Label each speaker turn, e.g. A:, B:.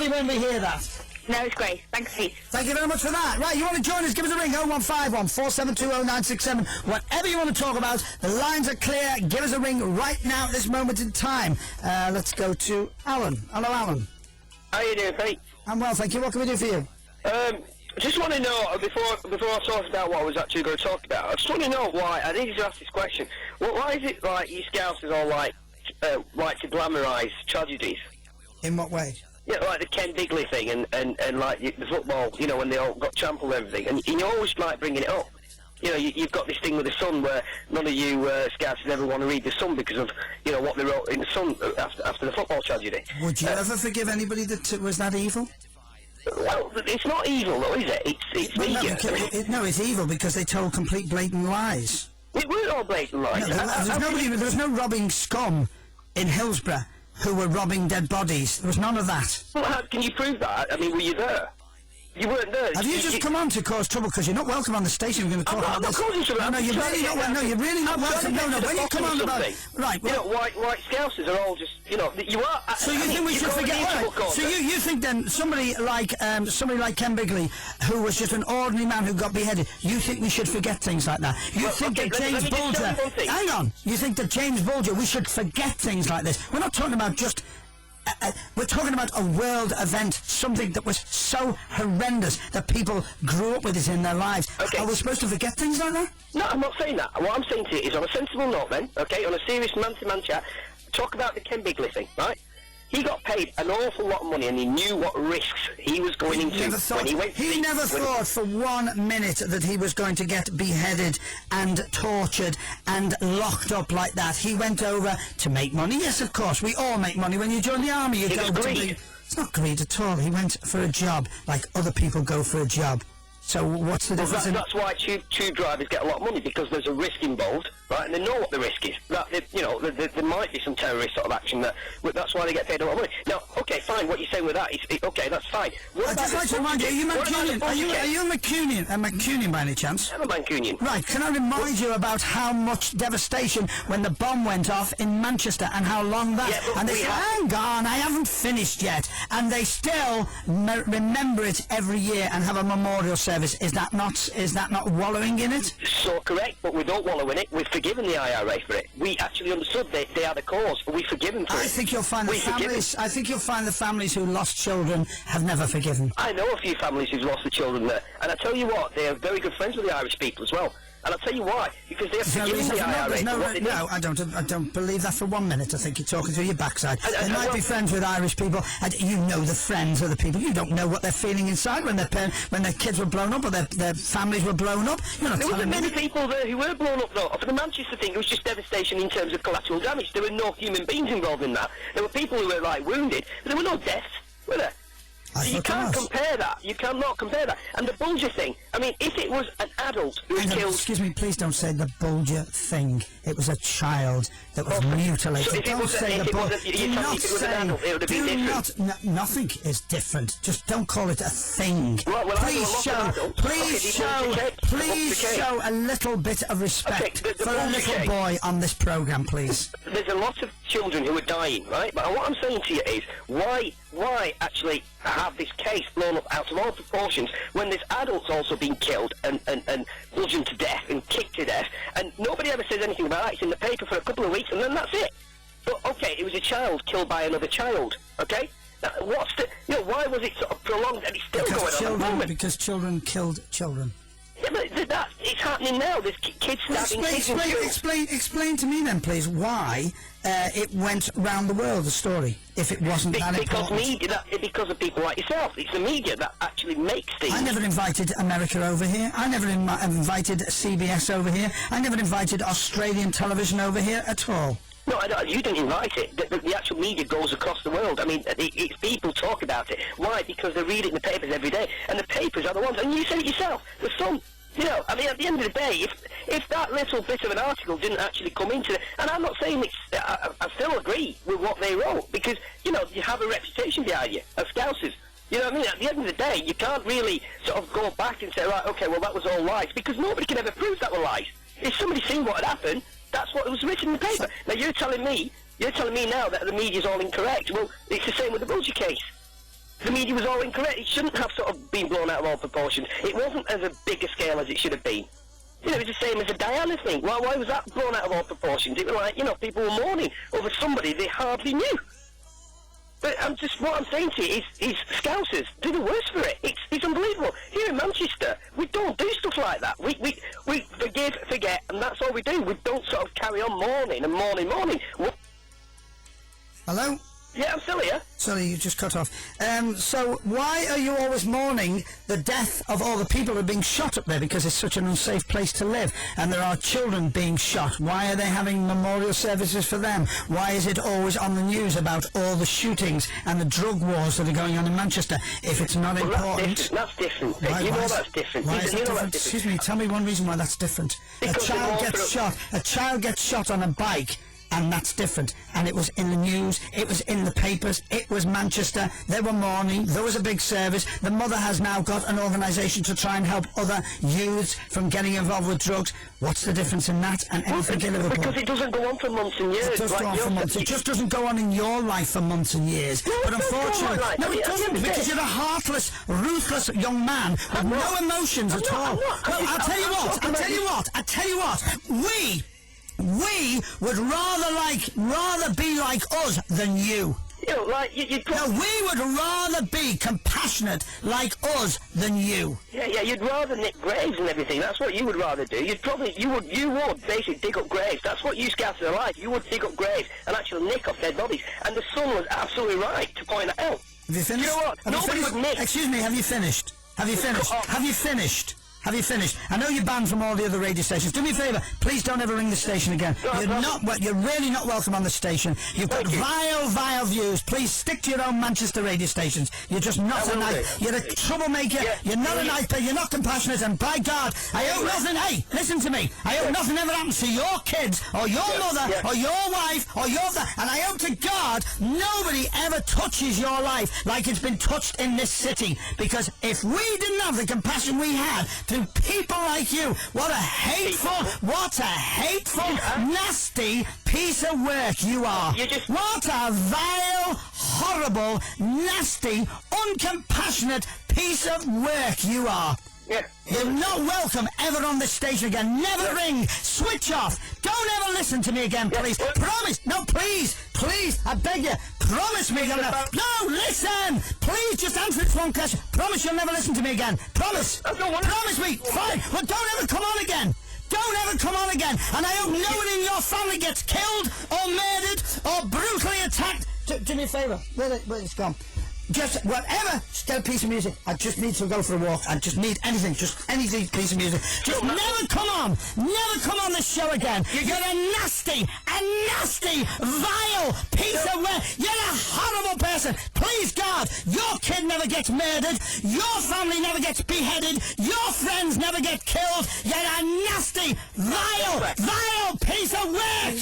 A: lovely when we hear that.
B: No, it's great. Thanks, Pete.
A: Thank you very much for that. Right, you want to join us? Give us a ring, 0151 472 0967. Whatever you want to talk about, the lines are clear. Give us a ring right now at this moment in time. Let's go to Alan. Hello, Alan.
C: How you doing, Pete?
A: I'm well, thank you. What can we do for you?
C: Just want to know, before I talk about what I was actually going to talk about, I just want to know why, I need to ask this question, why is it like you Scousers all like to glamorise tragedies?
A: In what way?
C: Yeah, like the Ken Bigley thing and like the football, you know, when they all got trampled and everything, and you always like bringing it up. You know, you've got this thing with the Sun where none of you Scousers ever want to read the Sun because of, you know, what they wrote in the Sun after the football tragedy.
A: Would you ever forgive anybody that was that evil?
C: Well, it's not evil though, is it? It's media.
A: No, it's evil because they told complete blatant lies.
C: It weren't all blatant lies.
A: No, there was no robbing scum in Hillsborough who were robbing dead bodies. There was none of that.
C: Well, how can you prove that? I mean, were you there? You weren't there.
A: Have you just come on to cause trouble because you're not welcome on the station? We're going to talk about this. No, you're really not. No, you're really not welcome. No, when you come on about right,
C: you know, white Scousers are all just, you know, you are.
A: So you think we should forget? So you think then somebody like Ken Bigley, who was just an ordinary man who got beheaded, you think we should forget things like that? You think that James Bulger? Hang on. You think that James Bulger? We should forget things like this? We're not talking about just. We're talking about a world event, something that was so horrendous that people grew up with it in their lives. Okay. Are we supposed to forget things like that?
C: No, I'm not saying that. What I'm saying to you is on a sensible note then, okay, on a serious man-to-man chat, talk about the Ken Bigley thing, right? He got paid an awful lot of money and he knew what risks he was going into when he went.
A: He never thought for 1 minute that he was going to get beheaded and tortured and locked up like that. He went over to make money. Yes, of course, we all make money when you join the army. You go to the... It's not greed at all. He went for a job like other people go for a job. So what's the difference?
C: That's why tube drivers get a lot of money, because there's a risk involved, right? And they know what the risk is. That you know, there might be some terrorist sort of action that's why they get paid a lot of money. Now, okay, fine. What you're saying with that is okay. That's fine.
A: I'd just like to remind you: are you Mancunian? Are you a Mancunian? A Mancunian by any chance?
C: I'm a Mancunian.
A: Right. Can I remind you about how much devastation when the bomb went off in Manchester and how long that?
C: Yeah,
A: and they say, "Hang on, I haven't finished yet," and they still remember it every year and have a memorial service. Is that not wallowing in it?
C: So correct, but we don't wallow in it. We've forgiven the IRA for it. We actually understood they are the cause, but we forgive them for it.
A: I think you'll find the families who lost children have never forgiven.
C: I know a few families who've lost the children there, and I tell you what, they are very good friends with the Irish people as well. And I'll tell you why, because they have forgiven the IRA.
A: No, I don't believe that for 1 minute. I think you're talking through your backside. They might be friends with Irish people, and you know the friends of the people. You don't know what they're feeling inside when their kids were blown up or their families were blown up. There
C: wasn't many people there who were blown up, though. For the Manchester thing, it was just devastation in terms of collateral damage. There were no human beings involved in that. There were people who were, like, wounded, but there were no deaths, were there? You can't compare that. You cannot compare that. And the Bulger thing, I mean, if it was an adult who killed...
A: Excuse me, please don't say the Bulger thing. It was a child that was mutilated.
C: So don't say the Bulger...
A: Nothing is different. Just don't call it a thing. Please show a little bit of respect for a little boy on this programme, please.
C: There's a lot of children who are dying, right? But what I'm saying to you is, why actually have this case blown up out of all proportions when there's adults also being killed and bludgeoned to death and kicked to death, and nobody ever says anything about that? It's in the paper for a couple of weeks and then that's it. But okay, it was a child killed by another child, okay? Now, why was it sort of prolonged and it's still going on at the moment?
A: Because children killed children.
C: Yeah, but it's happening now. There's kids stabbing kids.
A: Explain to me then, please, why it went round the world, the story, if it wasn't that important.
C: Because of people like yourself. It's the media that actually makes things.
A: I never invited America over here. I never invited CBS over here. I never invited Australian television over here at all.
C: No, you didn't invite it. The actual media goes across the world. I mean, it's people talk about it. Why? Because they read it in the papers every day. And the papers are the ones, and you said it yourself, the Sun. You know, I mean, at the end of the day, if that little bit of an article didn't actually come into it, and I'm not saying I still agree with what they wrote, because, you know, you have a reputation behind you, as Scousers. You know what I mean? At the end of the day, you can't really sort of go back and say, right, okay, well, that was all lies, because nobody can ever prove that were lies. If somebody seen what had happened, that's what was written in the paper. Now, you're telling me now that the media's all incorrect. Well, it's the same with the Bulger case. The media was all incorrect. It shouldn't have sort of been blown out of all proportion. It wasn't as a big a scale as it should have been. You know, it was the same as the Diana thing. Why was that blown out of all proportions? It was like, you know, people were mourning over somebody they hardly knew. But what I'm saying to you is Scousers do the worst for it. It's unbelievable. Here in Manchester, we don't do stuff like that. We forgive, forget, and that's all we do. We don't sort of carry on mourning and mourning.
A: Hello?
C: Yeah, I'm still here.
A: Sorry, you just cut off. So why are you always mourning the death of all the people who are being shot up there? Because it's such an unsafe place to live, and there are children being shot. Why are they having memorial services for them? Why is it always on the news about all the shootings and the drug wars that are going on in Manchester? If it's not important...
C: That's different.
A: Why,
C: you know that's different.
A: Why is that different?
C: That's
A: Excuse me, tell me one reason why that's different.
C: Because
A: A child gets shot on a bike, and that's different. And it was in the news, it was in the papers, it was Manchester, they were mourning, there was a big service. The mother has now got an organisation to try and help other youths from getting involved with drugs. What's the difference in that and anything in Liverpool?
C: Because it doesn't go on for months and years.
A: It does go on for months. It just doesn't go on in your life for months and years.
C: No,
A: but unfortunately, no, it doesn't, because you're a heartless, ruthless young man with no emotions at all. Well, I'll tell you what. We would rather be like us than you.
C: You know, like
A: No, we would rather be compassionate like us than you.
C: Yeah, you'd rather nick graves and everything. That's what you would rather do. You would basically dig up graves. That's what you Scousers are like. You would dig up graves and actually nick off dead bodies. And the Sun was absolutely right to point that out.
A: Have you finished?
C: You know what? Nobody would nick.
A: Excuse me, have you finished? Have you finished? Have you finished? I know you're banned from all the other radio stations. Do me a favour, please don't ever ring the station again. You're really not welcome on the station. You've got vile views. Please stick to your own Manchester radio stations. You're just not a nice... You're a troublemaker. Yeah. You're not a nice person. You're not compassionate. And by God, I hope nothing... Hey, listen to me. I hope nothing ever happens to your kids or your mother or your wife or your... And I hope to God nobody ever touches your life like it's been touched in this city. Because if we didn't have the compassion we had... to people like you. What a hateful, nasty piece of work you are. What a vile, horrible, nasty, uncompassionate piece of work you are.
C: Yeah.
A: You're not welcome ever on this station again. Never ring. Switch off. Don't ever listen to me again, please. Promise. No, please. Please, I beg you. Promise me you'll never... No, listen. Please, just answer this one question. Promise you'll never listen to me again. Promise. Promise me. Fine. Well, don't ever come on again. Don't ever come on again. And I hope no one in your family gets killed or murdered or brutally attacked. Do me a favour. Where it's gone. Just whatever, just get a piece of music. I just need to go for a walk. I just need anything, just any piece of music. Just never come on this show again. You're a nasty, vile piece of work. You're a horrible person. Please God, your kid never gets murdered. Your family never gets beheaded. Your friends never get killed. You're a nasty, vile piece of work.